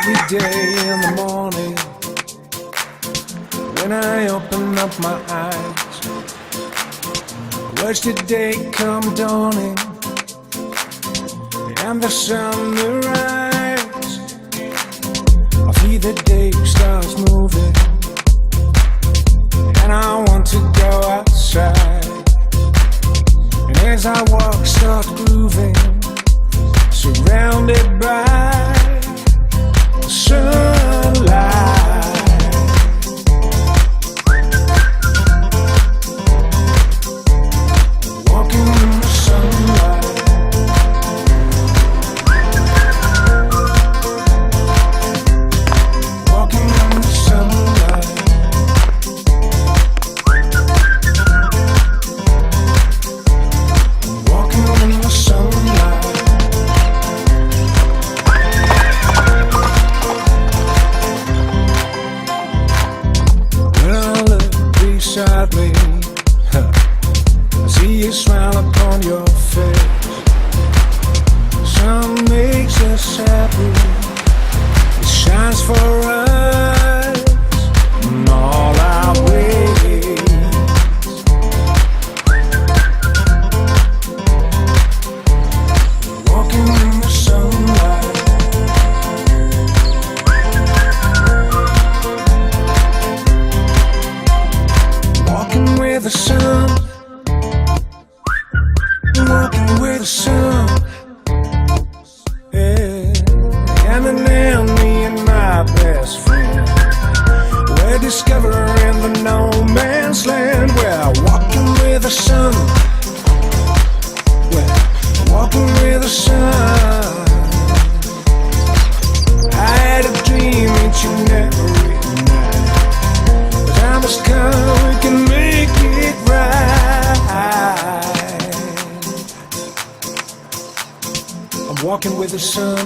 Every day in the morning, when I open up my eyes, watch the day come dawning and the sun arise. I feel the day starts moving and I want to go outside. And as I walk, start grooving, surrounded by sunlight. Walking in the sunlight. Walking in the sunlight. Walking in the sunlight. Beside me, I see a smile upon your face. Sun makes us happy, it shines for us in all our ways. Walking in the sunlight. Walking with the sun, walking with the sun, yeah. And then me and my best friend, we're discovering the no man's land. We're walking with the sun, we're walking with the sun. I had a dream that you never night. The time has come, we can make it right. I'm walking with the sun.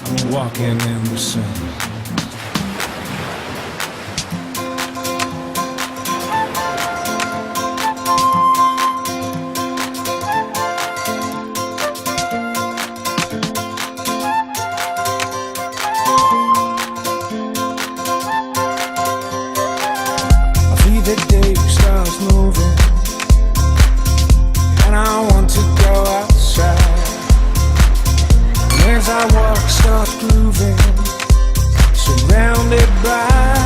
I'm walking in the sun. The day starts moving and I want to go outside. And as I walk, start grooving, surrounded by